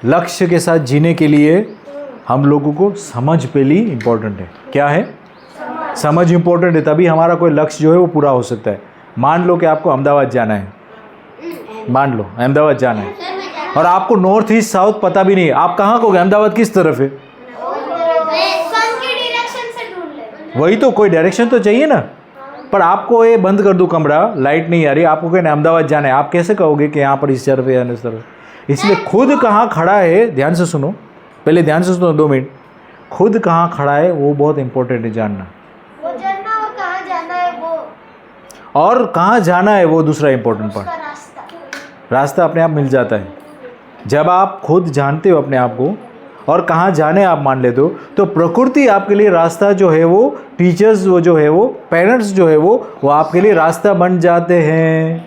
लक्ष्य के साथ जीने के लिए हम लोगों को समझ पहली इम्पोर्टेंट है। क्या है? समझ इम्पोर्टेंट है, तभी हमारा कोई लक्ष्य जो है वो पूरा हो सकता है। मान लो कि आपको अहमदाबाद जाना है, मान लो अहमदाबाद जाना है और आपको नॉर्थ ईस्ट साउथ पता भी नहीं है, आप कहाँ को गए? अहमदाबाद किस तरफ है? वही तो, कोई डायरेक्शन तो चाहिए ना। पर आपको ये बंद कर दूँ कमरा, लाइट नहीं आ रही, आपको कहना अहमदाबाद जाना है, आप कैसे कहोगे कि यहाँ पर इस तरफ या इस तरफ? इसलिए खुद कहाँ खड़ा है, ध्यान से सुनो, पहले ध्यान से सुनो 2 मिनट, खुद कहाँ खड़ा है वो बहुत इंपॉर्टेंट है जानना, वो जानना और कहाँ जाना है वो, और कहाँ जाना है वो दूसरा इंपॉर्टेंट पार्ट। रास्ता अपने आप मिल जाता है जब आप खुद जानते हो अपने आप को और कहाँ जाने आप मान लेते हो, तो प्रकृति आपके लिए रास्ता जो है वो, टीचर्स वो जो है वो, पेरेंट्स जो है वो आपके लिए रास्ता बन जाते हैं।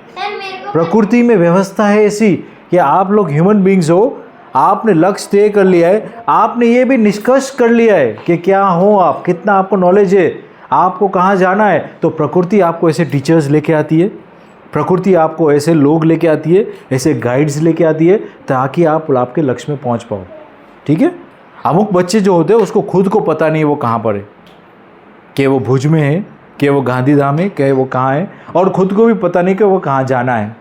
सर मेरे को प्रकृति में व्यवस्था है ऐसी कि आप लोग ह्यूमन बींग्स हो, आपने लक्ष्य तय कर लिया है, आपने ये भी निष्कर्ष कर लिया है कि क्या हो आप, कितना आपको नॉलेज है, आपको कहाँ जाना है, तो प्रकृति आपको ऐसे टीचर्स लेके आती है, प्रकृति आपको ऐसे लोग लेके आती है, ऐसे गाइड्स लेके आती है ताकि आप आपके लक्ष्य में पहुंच पाओ। ठीक है। अमुक बच्चे जो होते हैं उसको खुद को पता नहीं वो कहाँ पर है, कि वो भुज में है, कि वो गांधीधाम है, कि वो कहाँ है, और खुद को भी पता नहीं कि वो कहाँ जाना है।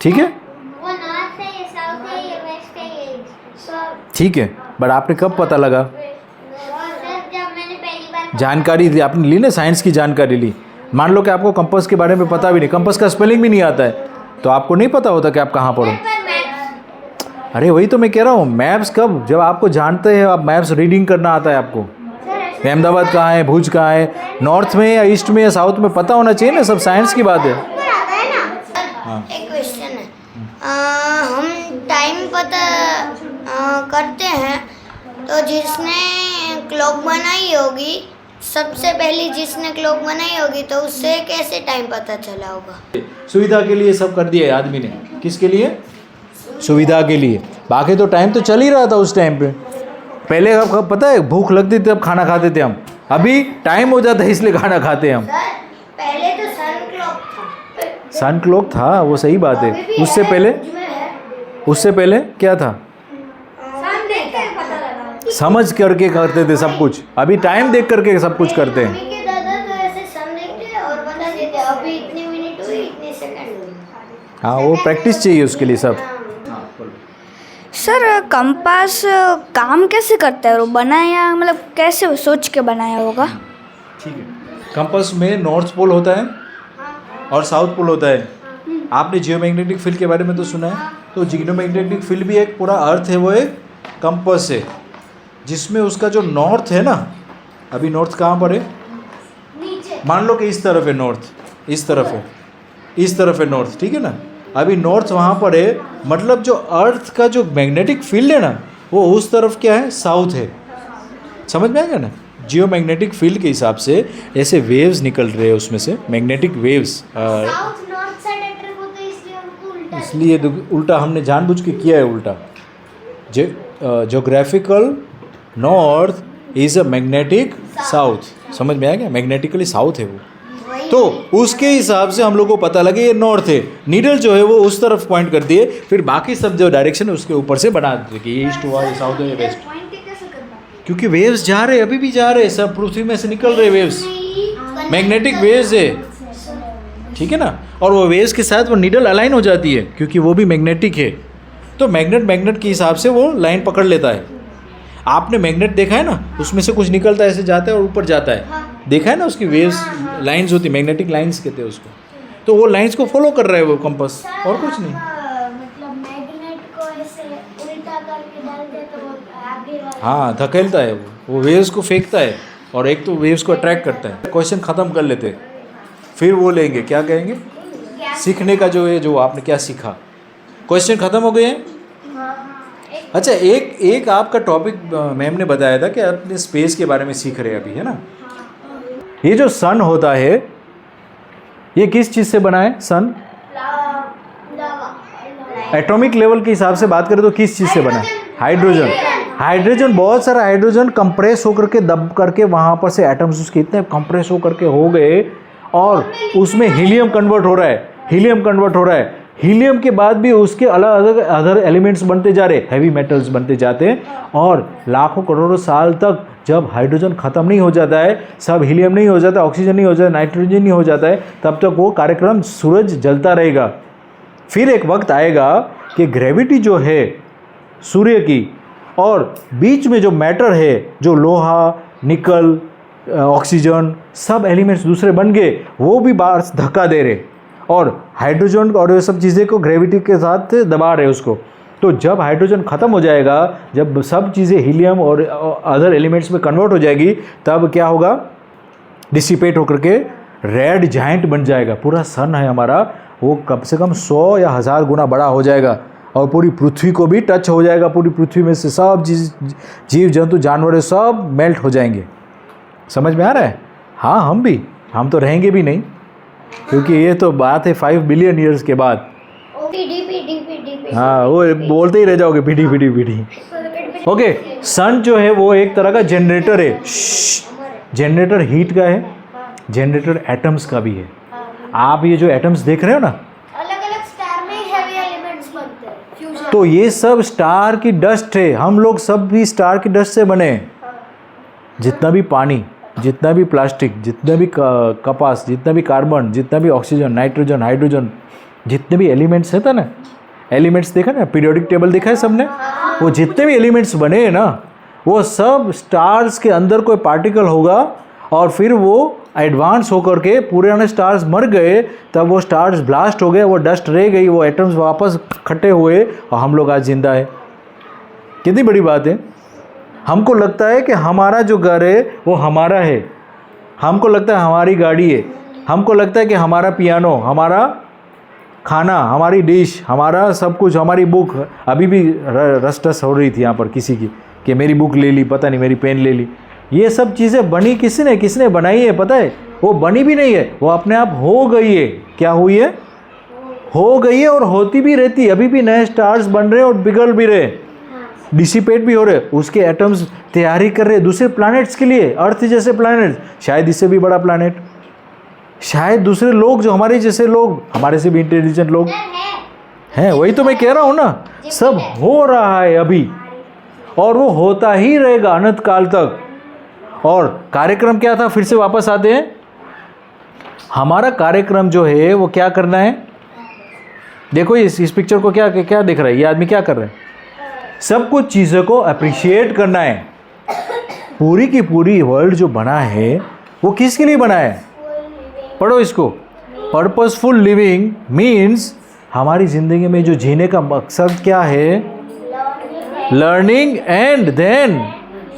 ठीक है, वो नॉर्थ है, ये साउथ है, ये वेस्ट है, ये सब। ठीक है। बट आपने कब पता लगा? सर जब मैंने पहली बार जानकारी ली आपने, ली ना, साइंस की जानकारी ली। मान लो कि आपको कंपास के बारे में पता भी नहीं, कंपास का स्पेलिंग भी नहीं आता है, तो आपको नहीं पता होता कि आप कहाँ पर हो। अरे वही तो मैं कह रहा हूँ, मैप्स कब, जब आपको जानते हैं, आप मैप्स रीडिंग करना आता है आपको, अहमदाबाद कहाँ है, भुज कहाँ है, नॉर्थ में या ईस्ट में या साउथ में पता होना चाहिए ना, सब साइंस की बात है। एक क्वेश्चन है, हम टाइम पता करते हैं, तो जिसने क्लॉक बनाई होगी, सबसे पहली जिसने क्लॉक बनाई होगी, तो उससे कैसे टाइम पता चला होगा? सुविधा के लिए सब कर दिया है आदमी ने। किसके लिए? सुविधा के लिए। बाकी तो टाइम तो चल ही रहा था उस टाइम पे। पहले आपको पता है भूख लगती थी, अब खाना खाते थे हम, अभी टाइम हो जाता है इसलिए खाना खाते हैं हम। सर पहले तो सन क्लॉक था। सन क्लॉक था, वो सही बात है। उससे पहले, उससे पहले क्या था? सन देख कर पता लगा। समझ करके करते थे सब कुछ, अभी टाइम देख करके सब कुछ करते हैं। मम्मी के दादा तो ऐसे सन देखते और बता देते अभी इतनी मिनट हुई, इतने सेकंड हुई। हाँ, वो प्रैक्टिस चाहिए उसके लिए सब। सर कंपास काम कैसे करता है, वो बनाया मतलब कैसे सोच के बनाया होगा? ठीक है। कंपास में नॉर्थ पोल होता है और साउथ पोल होता है। आपने जियोमैग्नेटिक फील्ड के बारे में तो सुना है, तो जियोमैग्नेटिक फील्ड भी एक पूरा अर्थ है, वो एक कंपास है, जिसमें उसका जो नॉर्थ है ना, अभी नॉर्थ कहाँ पर है? मान लो कि इस तरफ है नॉर्थ, इस तरफ है, इस तरफ है नॉर्थ, ठीक है ना। अभी नॉर्थ वहाँ पर है, मतलब जो अर्थ का जो मैग्नेटिक फील्ड है ना, वो उस तरफ क्या है? साउथ है। समझ में आएगा ना? जियोमैग्नेटिक फील्ड के हिसाब से ऐसे वेव्स निकल रहे हैं उसमें से, magnetic waves. South north side enter होते हैं, इसलिए उनको उल्टा इसलिए उल्टा हमने जानबूझ के किया है उल्टा। Geographical north is a magnetic south. समझ में आएगा? मैग्नेटिकली साउथ है वो, तो उसके हिसाब से हम लोग को पता लगे ये नॉर्थ है। नीडल जो है वो उस तरफ पॉइंट करती है, फिर बाकी सब जो डायरेक्शन है उसके ऊपर से बना देते कि ये ईस्ट हुआ, ये साउथ है, ये वेस्ट। क्योंकि वेव्स जा रहे हैं, अभी भी जा रहे हैं, सब पृथ्वी में से निकल रहे वेव्स, मैग्नेटिक वेव्स है, ठीक है ना। और वो वेव्स के साथ वो नीडल अलाइन हो जाती है, क्योंकि वो भी मैग्नेटिक है, तो मैग्नेट के हिसाब से वो लाइन पकड़ लेता है। आपने मैग्नेट देखा है ना, उसमें से कुछ निकलता है, ऐसे जाता है और ऊपर जाता है, देखा है ना, उसकी वेव्स लाइंस होती है, मैग्नेटिक लाइंस कहते हैं उसको। तो वो लाइंस को फॉलो कर रहा है वो कंपास, और कुछ नहीं। मतलब मैग्नेट को ऐसे उल्टा करके डालते तो वो आगे वाला हाँ, धकेलता है वो वेव्स को फेंकता है, और एक तो वेव्स को अट्रैक्ट करता है। क्वेश्चन ख़त्म कर लेते हैं, फिर वो लेंगे, क्या कहेंगे, सीखने का जो है, जो आपने क्या सीखा। क्वेश्चन ख़त्म हो गए हैं। अच्छा, एक आपका टॉपिक मैम ने बताया था कि अपने स्पेस के बारे में सीख रहे हैं अभी, है ना। ये जो सन होता है, ये किस चीज़ से बना है? सन एटॉमिक लेवल के हिसाब से बात करें तो किस चीज़ से बना है? हाइड्रोजन। हाइड्रोजन, बहुत सारा हाइड्रोजन कंप्रेस होकर के दब करके वहाँ पर से एटम्स उसके इतने कंप्रेस होकर के हो गए, और उसमें हीलियम कन्वर्ट हो रहा है, हीलियम कन्वर्ट हो रहा है। हीलियम के बाद भी उसके अलग अलग अदर एलिमेंट्स बनते जा रहे, हैवी मेटल्स बनते जाते हैं, और लाखों करोड़ों साल तक जब हाइड्रोजन ख़त्म नहीं हो जाता है, सब हीलियम नहीं हो जाता, ऑक्सीजन नहीं हो जाता, नाइट्रोजन नहीं हो जाता है, तब तक वो कार्यक्रम सूरज जलता रहेगा। फिर एक वक्त आएगा कि ग्रेविटी जो है सूर्य की, और बीच में जो मैटर है, जो लोहा, निकल, ऑक्सीजन, सब एलिमेंट्स दूसरे बन गए, वो भी बाहर धक्का दे रहे, और हाइड्रोजन और ये सब चीज़ें को ग्रेविटी के साथ दबा रहे उसको। तो जब हाइड्रोजन ख़त्म हो जाएगा, जब सब चीज़ें हीलियम और अदर एलिमेंट्स में कन्वर्ट हो जाएगी, तब क्या होगा, डिसिपेट होकर के रेड जाइंट बन जाएगा। पूरा सन है हमारा, वो कम से कम 100 या 1000 गुना बड़ा हो जाएगा, और पूरी पृथ्वी को भी टच हो जाएगा। पूरी पृथ्वी में से सब जीव जंतु जानवर सब मेल्ट हो जाएंगे। समझ में आ रहा है? हाँ, हम तो रहेंगे भी नहीं, क्योंकि ये तो बात है 5 बिलियन ईयर्स के बाद। हाँ, वो बोलते ही रह जाओगे पीढ़ी। ओके, सन जो है वो एक तरह का जनरेटर है। जनरेटर हीट का है, जनरेटर एटम्स का भी है। आप ये जो एटम्स देख रहे हो ना, अलग-अलग स्टार में हेवी एलिमेंट्स बनते हैं, फ्यूजन। तो ये सब स्टार की डस्ट है। हम लोग सब भी स्टार की डस्ट से बने हैं। जितना भी पानी, जितना भी प्लास्टिक, जितना भी कपास, जितना भी कार्बन, जितना भी ऑक्सीजन, नाइट्रोजन, हाइड्रोजन, जितने भी एलिमेंट्स है था ना, एलिमेंट्स देखा ना, पीरियोडिक टेबल देखा है सबने, वो जितने भी एलिमेंट्स बने हैं ना, वो सब स्टार्स के अंदर कोई पार्टिकल होगा, और फिर वो एडवांस होकर के पुराने स्टार्स मर गए, तब वो स्टार्स ब्लास्ट हो गए, वो डस्ट रह गई, वो एटम्स वापस इकट्ठे हुए, और हम लोग आज जिंदा है। कितनी बड़ी बात है। हमको लगता है कि हमारा जो घर है वो हमारा है, हमको लगता है हमारी गाड़ी है, हमको लगता है कि हमारा पियानो, हमारा खाना, हमारी डिश, हमारा सब कुछ, हमारी बुक। अभी भी रस हो रही थी यहाँ पर किसी की कि मेरी बुक ले ली, पता नहीं मेरी पेन ले ली। ये सब चीज़ें बनी किसने बनाई है पता है? वो बनी भी नहीं है, वो अपने आप हो गई है। क्या हुई है? हो गई है, और होती भी रहती। अभी भी नए स्टार्स बन रहे हैं और बिगड़ भी रहे, डिसिपेट भी हो रहे, उसके एटम्स तैयारी कर रहे दूसरे प्लैनेट्स के लिए, अर्थ जैसे प्लैनेट, शायद इससे भी बड़ा प्लैनेट, शायद दूसरे लोग जो हमारे जैसे लोग, हमारे से भी इंटेलिजेंट लोग हैं। वही तो मैं कह रहा हूँ ना, सब हो रहा है अभी, और वो होता ही रहेगा अनंत काल तक। और कार्यक्रम क्या था? फिर से वापस आते हैं। हमारा कार्यक्रम जो है वो क्या करना है? देखो इस पिक्चर को क्या दिख रहा है? ये आदमी क्या कर रहा है? सब कुछ चीज़ों को अप्रिशिएट करना है। पूरी की पूरी वर्ल्ड जो बना है वो किसके लिए बना है? पढ़ो इसको। पर्पसफुल लिविंग मीन्स हमारी ज़िंदगी में जो जीने का मकसद क्या है? Learning and then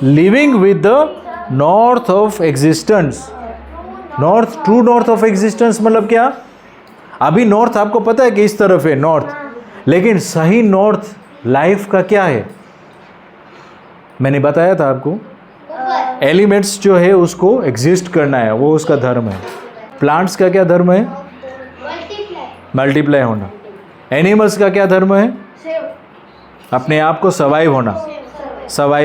living with the north of existence. North, true north of existence मतलब क्या? अभी नॉर्थ आपको पता है कि इस तरफ है नॉर्थ, लेकिन सही नॉर्थ लाइफ का क्या है? मैंने बताया था आपको, एलिमेंट्स जो है उसको एग्जिस्ट करना है, वो उसका धर्म है। प्लांट्स का क्या धर्म है? मल्टीप्लाई होना। एनिमल्स का क्या धर्म है? अपने आप को सर्वाइव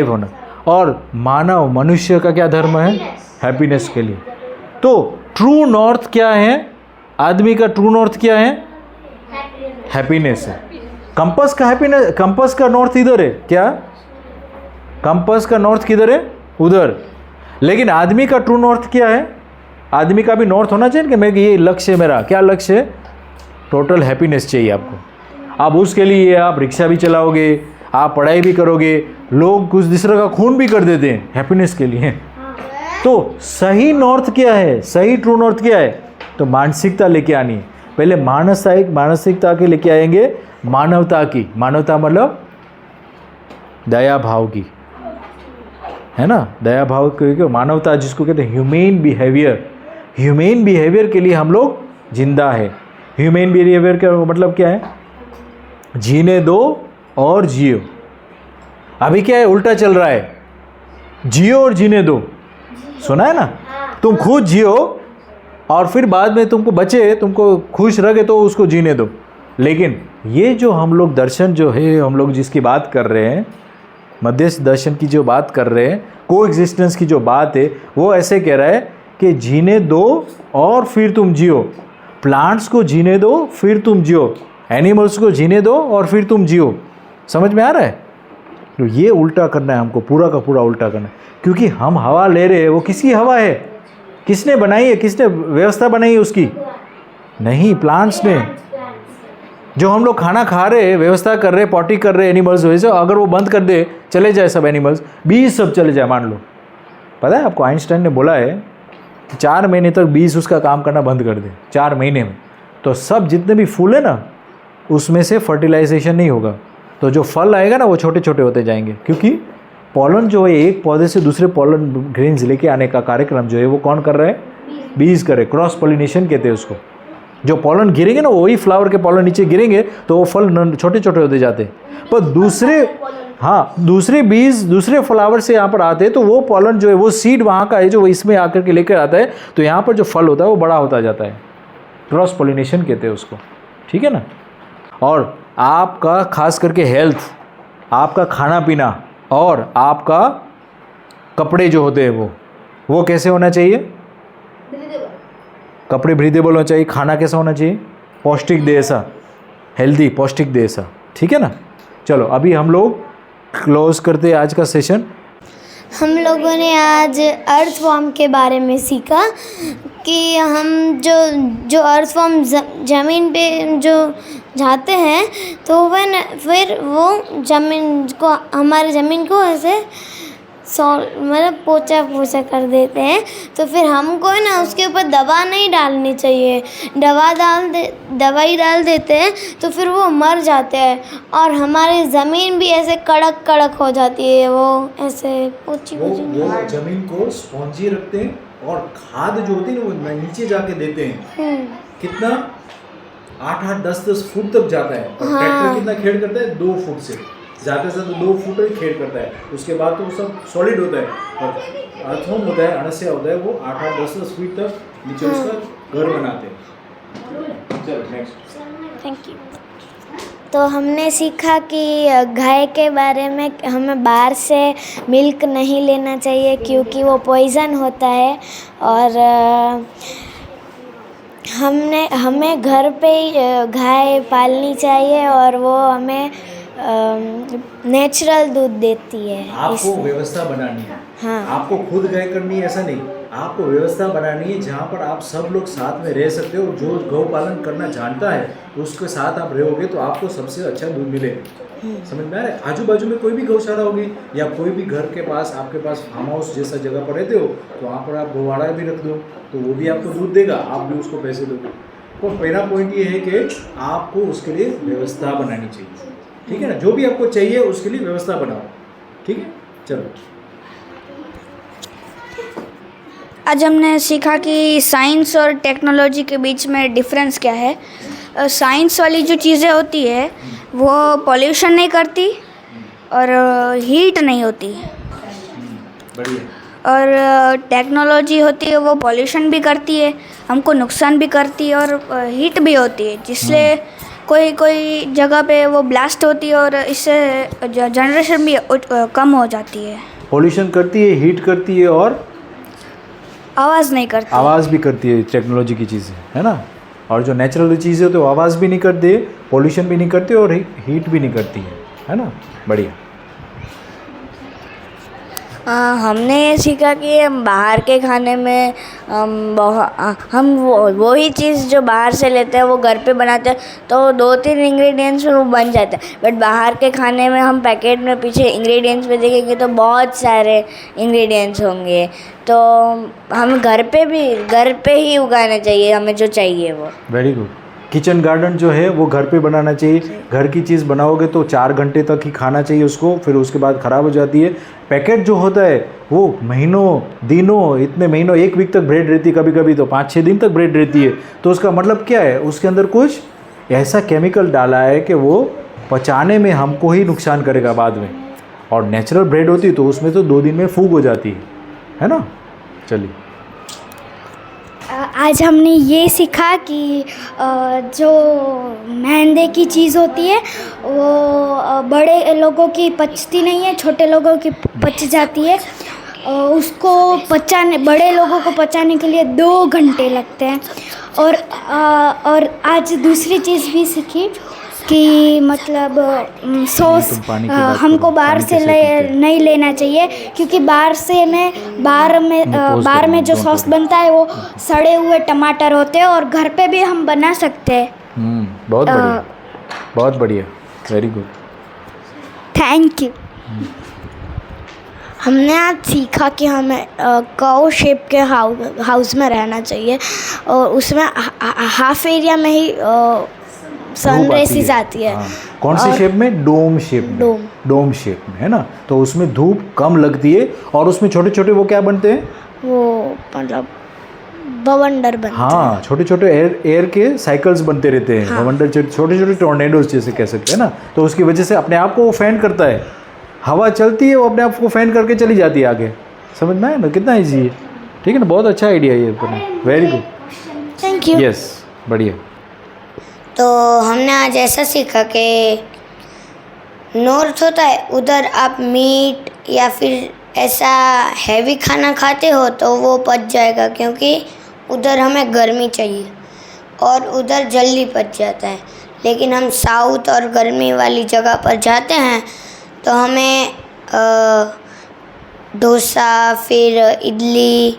होना। और मानव, मनुष्य का क्या धर्म है? हैप्पीनेस के लिए। तो ट्रू नॉर्थ क्या है? आदमी का ट्रू नॉर्थ क्या है? हैप्पीनेस है। कंपास का हैप्पीनेस, कंपास का नॉर्थ इधर है क्या? कंपास का नॉर्थ किधर है? उधर। लेकिन आदमी का ट्रू नॉर्थ क्या है? आदमी का भी नॉर्थ होना चाहिए कि मैं, ये लक्ष्य है मेरा। क्या लक्ष्य है? टोटल हैप्पीनेस चाहिए आपको। अब उसके लिए आप रिक्शा भी चलाओगे, आप पढ़ाई भी करोगे, लोग कुछ दूसरे का खून भी कर देते हैं हैप्पीनेस के लिए। तो सही नॉर्थ क्या है? सही ट्रू नॉर्थ क्या है? तो मानसिकता लेके आनी है। पहले मानसिकता के लेके आएंगे, मानवता की। मानवता मतलब दया भाव की, है ना? दया भाव की मानवता, जिसको कहते हैं ह्यूमेन बिहेवियर। ह्यूमेन बिहेवियर के लिए हम लोग जिंदा है। ह्यूमेन बिहेवियर का मतलब क्या है? जीने दो और जियो। अभी क्या है? उल्टा चल रहा है, जियो और जीने दो। सुना है ना? तुम खुद जियो और फिर बाद में तुमको बचे, तुमको खुश रहे तो उसको जीने दो। लेकिन ये जो हम लोग दर्शन जो है, हम लोग जिसकी बात कर रहे हैं, मध्यस्थ दर्शन की जो बात कर रहे हैं, को एग्जिस्टेंस की जो बात है, वो ऐसे कह रहा है कि जीने दो और फिर तुम जियो। प्लांट्स को जीने दो फिर तुम जियो, एनिमल्स को जीने दो और फिर तुम जियो। समझ में आ रहा है? तो ये उल्टा करना है हमको, पूरा का पूरा उल्टा करना है। क्योंकि हम हवा ले रहे हैं, वो किसकी हवा है? किसने बनाई है? किसने व्यवस्था बनाई है उसकी? नहीं, प्लांट्स ने। जो हम लोग खाना खा रहे हैं, व्यवस्था कर रहे हैं, पॉटी कर रहे हैं एनिमल्स, वैसे अगर वो बंद कर दे, चले जाए सब एनिमल्स, 20 सब चले जाए मान लो, पता है आपको, आइंस्टाइन ने बोला है कि 4 महीने तक बीज उसका काम करना बंद कर दे, 4 महीने में, तो सब जितने भी फूल है ना उसमें से फर्टिलाइजेशन नहीं होगा, तो जो फल आएगा ना वो छोटे छोटे होते जाएंगे, क्योंकि पॉलन जो है एक पौधे से दूसरे पॉलन ग्रेन्स लेके आने का कार्यक्रम जो है वो कौन कर रहा है, बीज करे, क्रॉस पॉलिनेशन कहते हैं उसको। जो पॉलन गिरेंगे ना वही फ्लावर के पॉलन नीचे गिरेंगे तो वो फल छोटे छोटे होते जाते हैं, पर दूसरे बीज दूसरे फ्लावर से यहाँ पर आते हैं तो वो पॉलन जो है वो सीड वहाँ का है जो इसमें आकर के लेकर आता है, तो यहाँ पर जो फल होता है वो बड़ा होता जाता है, क्रॉस पॉलिनेशन कहते हैं उसको, ठीक है ना। और आपका खास करके हेल्थ, आपका खाना पीना और आपका कपड़े जो होते हैं वो कैसे होना चाहिए, कपड़े ब्रीदेबल होना चाहिए, खाना कैसा होना चाहिए, पौष्टिक देह ऐसा, हेल्दी पौष्टिक देह ऐसा, ठीक है ना। चलो अभी हम लोग क्लोज करते हैं आज का सेशन। हम लोगों ने आज अर्थवॉर्म के बारे में सीखा कि हम जो अर्थवॉर्म ज़मीन पे जो जाते हैं तो फिर वो ज़मीन को, हमारे ज़मीन को ऐसे मतलब पोछा कर देते हैं, तो फिर हमको है ना उसके ऊपर दवा नहीं डालनी चाहिए, दवाई डाल देते हैं तो फिर वो मर जाते हैं और हमारी ज़मीन भी ऐसे कड़क हो जाती है, वो ऐसे पोछी वो जमीन को स्पॉन्जी रखते हैं और खाद जो होती है ना वो नीचे जाके देते हैं, कितना 8-8 10-10 फुट तक जाता है, और ट्रैक्टर कितना खेड़ करता है, 2 फुट से ज़्यादा से ज़्यादा 2 फुट ही खेड़ करता है, उसके बाद तो वो सब सॉलिड होता है, और अर्थवॉर्म होता है, अणस्या होता है, वो 8-8 10-10 फीट तक नीचे उसका घर बनाते हैं। चलो नेक्स्ट। Thank you. तो हमने सीखा कि गाय के बारे में हमें बाहर से मिल्क नहीं लेना चाहिए क्योंकि वो पॉइज़न होता है, और हमें घर पे ही गाय पालनी चाहिए और वो हमें नेचुरल दूध देती है। आपको व्यवस्था बनानी है, हाँ। आपको खुद गाय करनी है ऐसा नहीं, आपको व्यवस्था बनानी है जहाँ पर आप सब लोग साथ में रह सकते हो, जो गौ पालन करना जानता है उसके साथ आप रहोगे तो आपको सबसे अच्छा दूध मिलेगा। समझ में आ रहा है। आजू बाजू में कोई भी गौशाला होगी या कोई भी घर के पास आपके पास फार्म हाउस जैसा जगह पर रहते हो तो वहाँ पर आप गौवाड़ा भी रख दो तो वो भी आपको दूध देगा, आप भी उसको पैसे दोगे। तो पहला पॉइंट ये है कि आपको उसके लिए व्यवस्था बनानी चाहिए, ठीक है ना। जो भी आपको चाहिए उसके लिए व्यवस्था बनाओ, ठीक है। चलो आज हमने सीखा कि साइंस और टेक्नोलॉजी के बीच में डिफरेंस क्या है। साइंस वाली जो चीज़ें होती है वो पॉल्यूशन नहीं करती और हीट नहीं होती, बढ़िया। और टेक्नोलॉजी होती है वो पॉल्यूशन भी करती है, हमको नुकसान भी करती है और हीट भी होती है, जिससे कोई जगह पे वो ब्लास्ट होती है और इससे जनरेशन भी कम हो जाती है। पॉल्यूशन करती है, हीट करती है और आवाज़ नहीं करती, आवाज़ भी करती है टेक्नोलॉजी की चीज़ें, है ना। और जो नेचुरल चीज़ें तो आवाज़ भी नहीं करती, पॉल्यूशन भी नहीं करती और हीट भी नहीं करती है ना। बढ़िया। हमने ये सीखा कि हम बाहर के खाने में हम वही चीज़ जो बाहर से लेते हैं वो घर पे बनाते हैं तो 2-3 इंग्रेडिएंट्स में वो बन जाता है, बट बाहर के खाने में हम पैकेट में पीछे इंग्रेडिएंट्स में देखेंगे तो बहुत सारे इंग्रेडिएंट्स होंगे, तो हम घर पे ही उगाना चाहिए हमें जो चाहिए वो। Very good. किचन गार्डन जो है वो घर पे बनाना चाहिए। घर की चीज़ बनाओगे तो 4 घंटे तक ही खाना चाहिए उसको, फिर उसके बाद ख़राब हो जाती है। पैकेट जो होता है वो महीनों दिनों इतने महीनों 1 वीक तक ब्रेड रहती है, कभी कभी तो 5-6 दिन तक ब्रेड रहती है। तो उसका मतलब क्या है, उसके अंदर कुछ ऐसा केमिकल डाला है कि वो पचाने में हमको ही नुकसान करेगा बाद में। और नेचुरल ब्रेड होती है तो उसमें तो 2 दिन में फूक हो जाती है ना। चलिए आज हमने ये सीखा कि जो मैदे की चीज़ होती है वो बड़े लोगों की पचती नहीं है, छोटे लोगों की पच जाती है। उसको बड़े लोगों को पचाने के लिए 2 घंटे लगते हैं। और आज दूसरी चीज़ भी सीखी कि मतलब सॉस हमको बाहर से नहीं लेना चाहिए, क्योंकि बाहर में जो सॉस बनता है वो सड़े हुए टमाटर होते हैं और घर पे भी हम बना सकते हैं। बहुत बढ़िया, बहुत बढ़िया, वेरी गुड, थैंक यू। हमने आज सीखा कि हमें कौ शेप के हाउस में रहना चाहिए और उसमें हाफ एरिया में ही सन रेसिस आती है। हाँ। कौन सी शेप में? डोम शेप में। डोम शेप में, है ना। तो उसमें धूप कम लगती है और उसमें छोटे छोटे वो क्या बनते हैं? वो मतलब बवंडर बनते हैं। हाँ, छोटे छोटे एयर के साइकिल्स बनते रहते हैं। बवंडर छोटे छोटे टोर्नेडोज जैसे कह सकते हैं ना। तो उसकी वजह से अपने आप को वो फैन करता है, हवा चलती है वो अपने आप को फैन करके चली जाती है आगे। समझ में आया ना? कितना ईजी है। ठीक है ना, बहुत अच्छा आइडिया ये अपना। Very good, thank you. Yes, बढ़िया। तो हमने आज ऐसा सीखा कि नॉर्थ होता है, उधर आप मीट या फिर ऐसा हैवी खाना खाते हो तो वो पच जाएगा, क्योंकि उधर हमें गर्मी चाहिए और उधर जल्दी पच जाता है। लेकिन हम साउथ और गर्मी वाली जगह पर जाते हैं तो हमें डोसा, फिर इडली,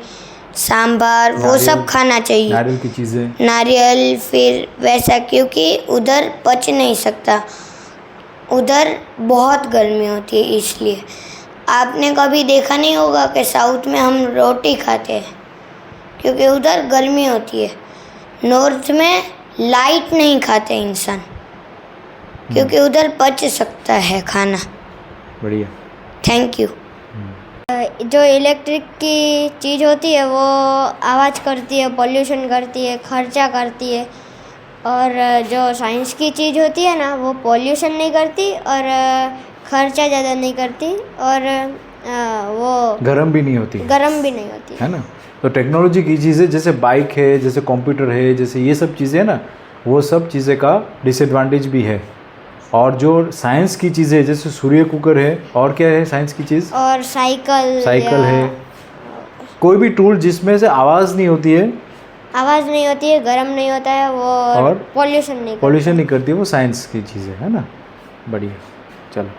सांभर, वो सब खाना चाहिए, नारियल की चीज़ें, नारियल, फिर वैसा, क्योंकि उधर पच नहीं सकता, उधर बहुत गर्मी होती है। इसलिए आपने कभी देखा नहीं होगा कि साउथ में हम रोटी खाते हैं, क्योंकि उधर गर्मी होती है। नॉर्थ में लाइट नहीं खाते इंसान, क्योंकि उधर पच सकता है खाना। बढ़िया, थैंक यू। जो इलेक्ट्रिक की चीज़ होती है वो आवाज़ करती है, पोल्यूशन करती है, खर्चा करती है। और जो साइंस की चीज़ होती है ना, वो पोल्यूशन नहीं करती और खर्चा ज़्यादा नहीं करती और वो गर्म भी नहीं होती, गर्म भी नहीं होती, है ना। तो टेक्नोलॉजी की चीज़ें जैसे बाइक है, जैसे कंप्यूटर है, जैसे ये सब चीज़ें हैं ना, वो सब चीज़ें का डिसएडवांटेज भी है। और जो साइंस की चीज़ें जैसे सूर्य कुकर है, और क्या है साइंस की चीज़? और साइकिल है। कोई भी टूल जिसमें से आवाज़ नहीं होती है, आवाज़ नहीं होती है, गर्म नहीं होता है वो, और पोल्यूशन नहीं नहीं करती है, वो साइंस की चीज़ें है ना। बढ़िया, चलो।